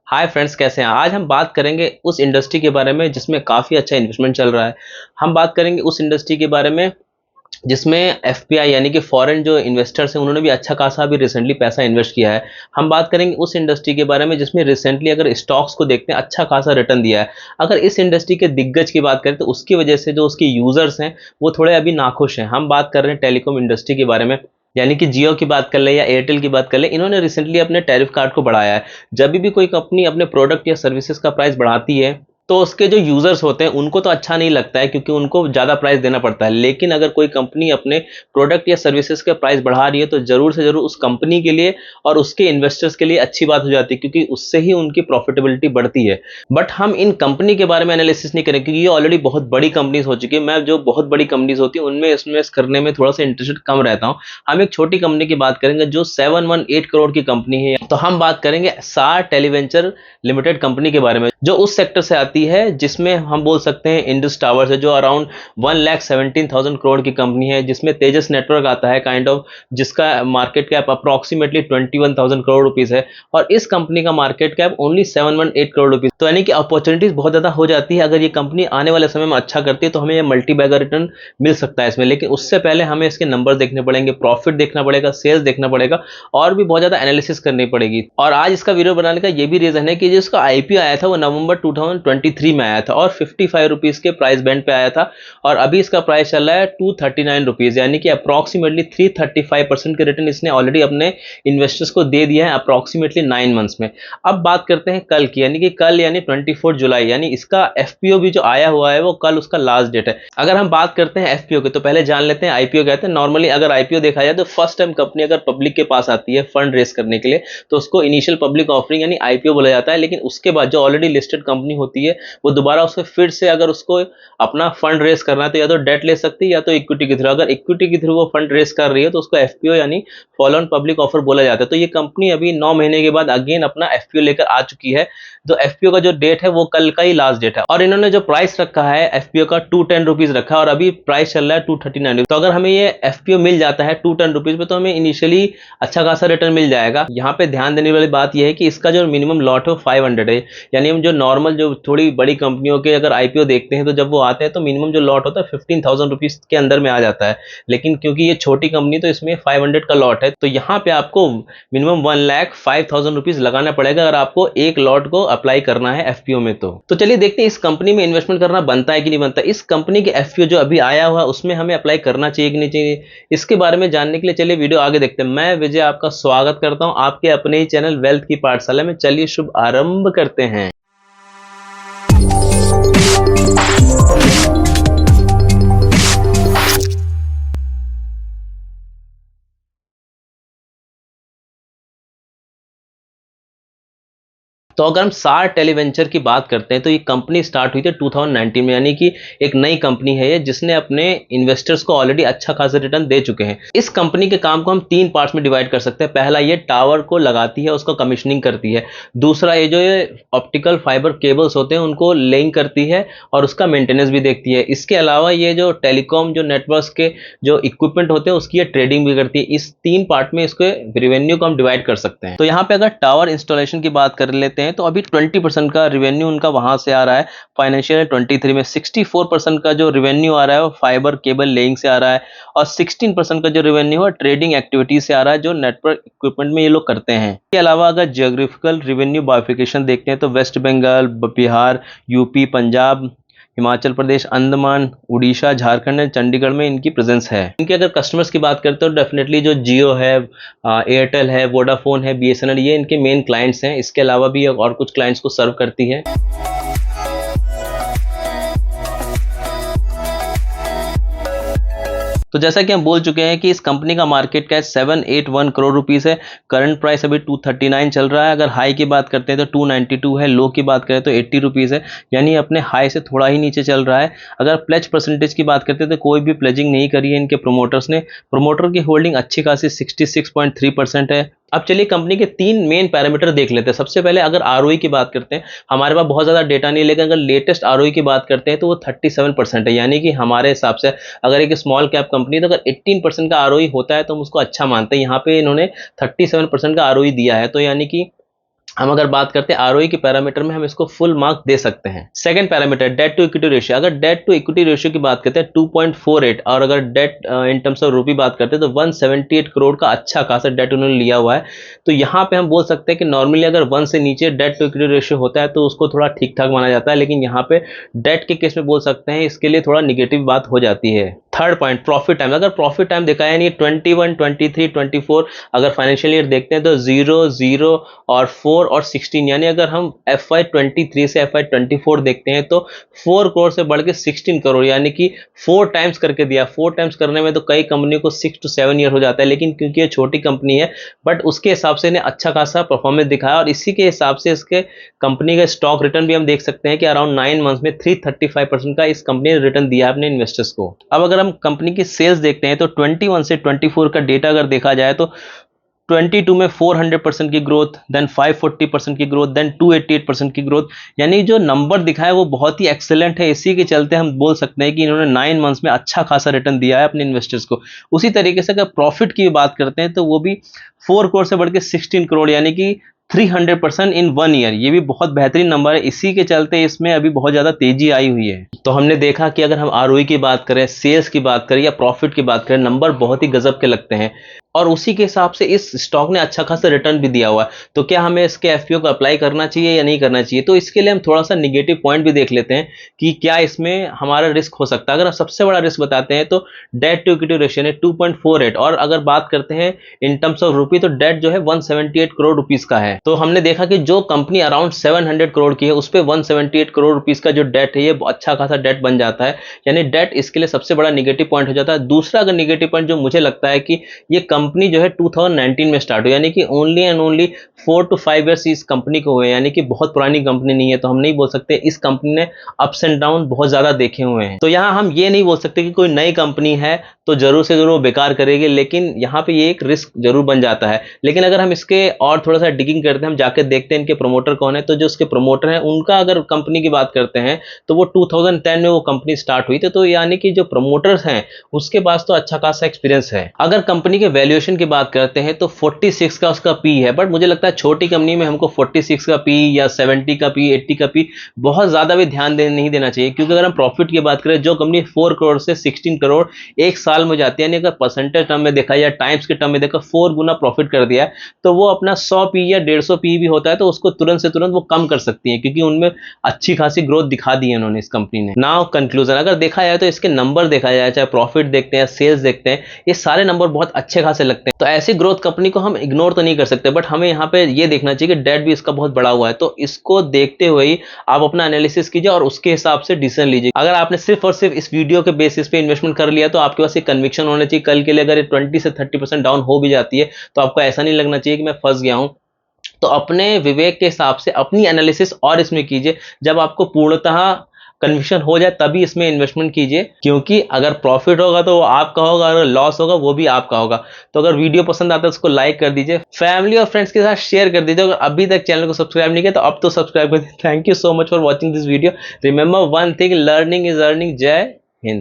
Hi friends, कैसे हैं। आज हम बात करेंगे उस इंडस्ट्री के बारे में जिसमें काफ़ी अच्छा इन्वेस्टमेंट चल रहा है। हम बात करेंगे उस इंडस्ट्री के बारे में जिसमें एफपीआई यानी कि फॉरेन जो इन्वेस्टर्स हैं उन्होंने भी अच्छा खासा अभी रिसेंटली पैसा इन्वेस्ट किया है। हम बात करेंगे उस इंडस्ट्री के बारे में जिसमें रिसेंटली अगर स्टॉक्स को देखते हैं अच्छा खासा रिटर्न दिया है। अगर इस इंडस्ट्री के दिग्गज की बात करें तो उसकी वजह से जो उसके यूजर्स हैं वो थोड़े अभी नाखुश हैं। हम बात कर रहे हैं टेलीकॉम इंडस्ट्री के बारे में, यानी कि जियो की बात कर ले या एयरटेल की बात कर ले। इन्होंने रिसेंटली अपने टैरिफ कार्ड को बढ़ाया है। जब भी कोई कंपनी अपने प्रोडक्ट या सर्विसेज का प्राइस बढ़ाती है तो उसके जो यूजर्स होते हैं उनको तो अच्छा नहीं लगता है, क्योंकि उनको ज़्यादा प्राइस देना पड़ता है। लेकिन अगर कोई कंपनी अपने प्रोडक्ट या सर्विसेज के प्राइस बढ़ा रही है तो ज़रूर से ज़रूर उस कंपनी के लिए और उसके इन्वेस्टर्स के लिए अच्छी बात हो जाती है, क्योंकि उससे ही उनकी प्रॉफिटेबिलिटी बढ़ती है। बट हम इन कंपनी के बारे में एनालिसिस नहीं करें, क्योंकि ये ऑलरेडी बहुत बड़ी कंपनीज हो चुकी है। मैं जो बहुत बड़ी कंपनीज होती है उनमें इन्वेस्ट करने में थोड़ा सा इंटरेस्टेड कम रहता हूँ। हम एक छोटी कंपनी की बात करेंगे जो 718 करोड़ की कंपनी है। तो हम बात करेंगे सार टेलीवेंचर लिमिटेड कंपनी के बारे में, जो उस सेक्टर से आती है जिसमें हम बोल सकते हैं इंडस टावर्स है, जो अराउंड 1,17,000 करोड़ की कंपनी है। जिसमें तेजस नेटवर्क आता है काइंड ऑफ, जिसका market cap approximately 21,000 crore rupees है। और इस कंपनी का market cap only 718 crore rupees. तो यानी कि अपॉर्चुनिटीज बहुत ज्यादा हो जाती है। अगर ये कंपनी आने वाले समय में अच्छा करती है तो हमें ये मल्टी बैगर रिटर्न मिल सकता है इसमें। लेकिन उससे पहले हमें इसके नंबर देखने पड़ेंगे, प्रॉफिट देखना पड़ेगा, सेल्स देखना पड़ेगा और भी बहुत ज्यादा एनालिसिस करनी पड़ेगी। और आज इसका वीडियो बनाने का ये भी रीजन है कि जिसका आईपीओ आया था वो नवंबर 2023 में आया था और 55 रुपीज के प्राइस बैंड पे आया था। और अभी इसका प्राइस चल रहा है 239 रुपीज, यानी कि अप्रोक्सीमेटली 335% के रिटर्न इसने ऑलरेडी अपने इन्वेस्टर्स को दे दिया है अप्रोक्सीमेटली 9 मंथ्स में। अब बात करते हैं कल की, यानी कि कल यानी 24 जुलाई, यानी इसका एफपीओ भी जो आया हुआ है वो कल उसका लास्ट डेट है। अगर हम बात करते हैं एफपीओ की तो पहले जान लेते हैं आईपीओ कहते हैं। नॉर्मली अगर आईपीओ देखा जाए तो फर्स्ट टाइम कंपनी अगर पब्लिक के पास आती है फंड रेस करने के लिए तो उसको इनिशियल पब्लिक ऑफरिंग यानी आईपीओ बोला जाता है। लेकिन उसके बाद जो ऑलरेडी लिस्टेड कंपनी होती है वो दोबारा उसको फिर से अगर उसको अपना फंड रेस करना है तो या तो डेट ले सकती है या तो इक्विटी के थ्रू। अगर इक्विटी के थ्रू वो फंड रेस कर रही है तो उसको एफपीओ यानी फॉलो ऑन पब्लिक ऑफर बोला जाता है। तो ये कंपनी अभी 9 महीने के बाद अगेन अपना एफपीओ लेकर आ चुकी है। तो एफपीओ का जो डेट है वो कल का ही लास्ट डेट है। और इन्होंने जो प्राइस रखा है एफपीओ का 210 रुपीज रखा है और अभी प्राइस चल रहा है 239। तो अगर हमें ये एफपीओ मिल जाता है 210 रुपीज पे तो हमें इनिशियली अच्छा खासा रिटर्न मिल जाएगा। यहाँ पे ध्यान देने वाली बात यह है कि इसका जो मिनिमम लॉट है 500 है। यानी हम जो नॉर्मल जो थोड़ी बड़ी कंपनियों के अगर आईपीओ देखते हैं तो जब वो आते हैं तो मिनिमम जो लॉट होता है 15,000 रुपीज के अंदर में आ जाता है। लेकिन क्योंकि ये छोटी कंपनी तो इसमें 500 का लॉट है, तो यहाँ पे आपको मिनिमम 1,05,000 रुपीज लगाना पड़ेगा अगर आपको एक लॉट को अप्लाई करना है एफपीओ में। तो चलिए देखते हैं इस कंपनी में इन्वेस्टमेंट करना बनता है कि नहीं बनता। इस कंपनी के एफपीओ जो अभी आया हुआ है उसमें हमें अप्लाई करना चाहिए कि नहीं चाहिए, इसके बारे में जानने के लिए चलिए वीडियो आगे देखते हैं। मैं विजय आपका स्वागत करता हूं आपके अपने ही चैनल वेल्थ की पाठशाला में। चलिए शुभ आरंभ करते हैं। तो अगर हम सार टेलीवेंचर की बात करते हैं तो ये कंपनी स्टार्ट हुई थी 2019 में, यानी कि एक नई कंपनी है ये जिसने अपने इन्वेस्टर्स को ऑलरेडी अच्छा खासा रिटर्न दे चुके हैं। इस कंपनी के काम को हम 3 पार्ट्स में डिवाइड कर सकते हैं। पहला, ये टावर को लगाती है, उसको कमीशनिंग करती है। दूसरा, ये जो ये ऑप्टिकल फाइबर केबल्स होते हैं उनको लेइंग करती है और उसका मेंटेनेंस भी देखती है। इसके अलावा ये जो टेलीकॉम जो नेटवर्क्स के जो इक्विपमेंट होते हैं उसकी ये ट्रेडिंग भी करती है। इस 3 पार्ट में इसके रेवेन्यू को हम डिवाइड कर सकते हैं। तो यहाँ पे अगर टावर इंस्टॉलेशन की बात कर लेते हैं तो अभी 20% का रेवेन्यू उनका वहां से आ रहा है। फाइनेंशियल 23 में 64% का जो रेवेन्यू आ रहा है वो फाइबर केबल लेइंग से आ रहा है और 16% का जो रेवेन्यू है ट्रेडिंग एक्टिविटीज से आ रहा है जो नेटवर्क इक्विपमेंट में ये लोग करते हैं। इसके अलावा अगर जियोग्राफिकल रेवेन्यू बाइफिकेशन देखते हैं तो वेस्ट बंगाल, बिहार, यूपी, पंजाब, हिमाचल प्रदेश, अंडमान, उड़ीसा, झारखंड, चंडीगढ़ में इनकी प्रेजेंस है। इनके अगर कस्टमर्स की बात करते हो तो डेफिनेटली जो जियो है, एयरटेल है, वोडाफोन है, बीएसएनएल, ये इनके मेन क्लाइंट्स हैं। इसके अलावा भी और कुछ क्लाइंट्स को सर्व करती है। तो जैसा कि हम बोल चुके हैं कि इस कंपनी का मार्केट कैप 781 करोड़ रुपीस है। करंट प्राइस अभी 239 चल रहा है। अगर हाई की बात करते हैं तो 292 है, लो की बात करें तो 80 रुपीज़ है, यानी अपने हाई से थोड़ा ही नीचे चल रहा है। अगर प्लेज परसेंटेज की बात करते हैं तो कोई भी प्लेजिंग नहीं करी है इनके प्रोमोटर्स ने। प्रोमोटर की होल्डिंग अच्छी खासी 66.3% है। अब चलिए कंपनी के 3 मेन पैरामीटर देख लेते हैं। सबसे पहले अगर आरओई की बात करते हैं, हमारे पास बहुत ज़्यादा डेटा नहीं है, लेकिन अगर लेटेस्ट आरओई की बात करते हैं तो वो 37% है। यानी कि हमारे हिसाब से अगर एक स्मॉल कैप कंपनी तो अगर 18% का आरओई होता है तो हम उसको अच्छा मानते हैं। यहाँ पे इन्होंने 37% का आरओई दिया है, तो यानी कि हम अगर बात करते हैं आरओई के पैरामीटर में, हम इसको फुल मार्क दे सकते हैं। Second parameter debt to equity ratio, अगर डेट टू इक्विटी रेशियो की बात करते हैं 2.48, और अगर डेट इन टर्म्स ऑफ रूपी बात करते हैं तो 178 करोड़ का अच्छा खासा डेट उन्होंने लिया हुआ है। तो यहाँ पे हम बोल सकते हैं कि नॉर्मली अगर 1 से नीचे डेट टू इक्विटी रेशियो होता है तो उसको थोड़ा ठीक ठाक माना जाता है, लेकिन यहाँ पे डेट के केस में बोल सकते हैं इसके लिए थोड़ा निगेटिव बात हो जाती है। थर्ड पॉइंट प्रॉफिट टाइम, अगर प्रॉफिट टाइम देखा है नहीं 21, 23, 24, अगर फाइनेंशियल ईयर देखते हैं तो 0, 0 और 4 और 16, यानी अगर हम FY23 से FY24 देखते हैं तो 4 करोड़ से बढ़ के 16 करोड़, यानी कि 4 टाइम्स करके दिया। 4 टाइम्स करने में तो कई कंपनी को 6 to 7 ईयर हो जाता है, लेकिन क्योंकि ये छोटी कंपनी है बट उसके हिसाब से इन्हें अच्छा खासा परफॉर्मेंस दिखाया, और इसी के हिसाब से इसके कंपनी का स्टॉक रिटर्न भी हम देख सकते हैं कि अराउंड 9 मंथ्स में 335% का इस कंपनी ने रिटर्न दिया अपने इन्वेस्टर्स को। अब अगर हम कंपनी की सेल्स देखते हैं तो 21 से 24 का डेटा अगर देखा जाए तो 22 में 400% की ग्रोथ, देन 540% की ग्रोथ, देन 288% की ग्रोथ, यानी जो नंबर दिखा है वो बहुत ही एक्सेलेंट है। इसी के चलते हम बोल सकते हैं कि इन्होंने 9 मंथ्स में अच्छा खासा रिटर्न दिया है अपने इन्वेस्टर्स को। उसी तरीके से अगर प्रॉफिट की बात करते हैं तो वो भी 4 करोड़ से बढ़ के 16 करोड़, यानी कि 300% इन 1 ईयर, ये भी बहुत बेहतरीन नंबर है। इसी के चलते इसमें अभी बहुत ज़्यादा तेजी आई हुई है। तो हमने देखा कि अगर हम आरओई की बात करें, सेल्स की बात करें या प्रॉफिट की बात करें, नंबर बहुत ही गजब के लगते हैं, और उसी के हिसाब से इस स्टॉक ने अच्छा खासा रिटर्न भी दिया हुआ है। तो क्या हमें इसके एफपीओ को अप्लाई करना चाहिए या नहीं करना चाहिए? तो इसके लिए हम थोड़ा सा निगेटिव पॉइंट भी देख लेते हैं कि क्या इसमें हमारा रिस्क हो सकता है। अगर हम सबसे बड़ा रिस्क बताते हैं तो डेट टू इक्विटी रेशियो है 2.48, और अगर बात करते हैं इन टर्म्स ऑफ रुपी तो डेट जो है 178 करोड़ रुपीस का है। तो हमने देखा कि जो कंपनी अराउंड 700 करोड़ की है उस पर 178 करोड़ रुपीस का जो डेट है ये अच्छा खासा डेट बन जाता है, यानी डेट इसके लिए सबसे बड़ा निगेटिव पॉइंट हो जाता है। दूसरा अगर निगेटिव पॉइंट जो मुझे लगता है कि ये कंपनी जो है 2019 में स्टार्ट हुई, यानी कि only and only 4 to 5 years इस कंपनी को हुए, यानी कि बहुत पुरानी कंपनी नहीं है। तो हम नहीं बोल सकते, इस कंपनी ने अप्स एंड डाउन बहुत ज्यादा देखे हुए हैं। तो यहाँ हम ये नहीं बोल सकते कि कोई नई कंपनी है तो जरूर से जरूर बेकार करेगी, लेकिन यहाँ पे ये एक रिस्क जरूर बन जाता है। लेकिन अगर हम इसके और थोड़ा सा डिगिंग करते हैं, हम जाके देखते हैं इनके प्रमोटर कौन है, तो जो उसके प्रमोटर हैं उनका अगर कंपनी की बात करते हैं तो वो 2010 में वो कंपनी स्टार्ट हुई थी। तो यानी कि जो प्रमोटर्स हैं उसके पास तो अच्छा खासा एक्सपीरियंस है। अगर कंपनी के वैल्यूएशन की बात करते हैं तो 46 का उसका पी है, बट मुझे लगता है छोटी कंपनी में हमको 46 का पी या 70 का पी, 80 का पी बहुत ज्यादा भी ध्यान नहीं देना चाहिए। क्योंकि अगर हम प्रॉफिट की बात करें, जो कंपनी 4 करोड़ से 16 करोड़ एक साल में जाती है, यानी अगर परसेंटेज टर्म में देखा या टाइम्स के टर्म में देखा 4 गुना प्रॉफिट कर दिया है, तो वो अपना 100 पी या 150 पी भी होता है तो उसको तुरंत से तुरंत वो कम कर सकती है, क्योंकि उनमें अच्छी खासी ग्रोथ दिखा दी है उन्होंने इस कंपनी ने। नाउ कंक्लूजन, अगर देखा जाए तो इसके नंबर देखा जाए, चाहे प्रॉफिट देखते हैं, सेल्स देखते हैं, ये सारे नंबर बहुत अच्छे खासे लगते हैं। तो ऐसी ग्रोथ कंपनी को हम इग्नोर तो नहीं कर सकते, बट हमें यहाँ पे ये देखना चाहिए कि डेट भी इसका बहुत बड़ा हुआ है। तो इसको देखते हुए ही आप अपना एनालिसिस कीजिए और उसके हिसाब से डिसीजन लीजिए। अगर आपने सिर्फ और सिर्फ इस वीडियो के बेसिस पे इन्वेस्टमेंट कर लिया तो आपके पास एक कन्विक्शन होना चाहिए। कल के लिए अगर ये 20 से 30% डाउन हो भी जाती है तो आपको ऐसा नहीं लगना चाहिए कि मैं फंस गया हूं। तो अपने विवेक के हिसाब से अपनी एनालिसिस और इसमें कीजिए। जब आपको पूर्णतः कन्विक्शन हो जाए तभी इसमें इन्वेस्टमेंट कीजिए, क्योंकि अगर प्रॉफिट होगा तो वो आपका होगा, अगर लॉस होगा वो भी आपका होगा। तो अगर वीडियो पसंद आता है उसको लाइक कर दीजिए, फैमिली और फ्रेंड्स के साथ शेयर कर दीजिए। अगर अभी तक चैनल को सब्सक्राइब नहीं किया तो अब तो सब्सक्राइब कर दीजिए। Thank you so much for watching this video. Remember one thing, learning is earning. जय हिंद।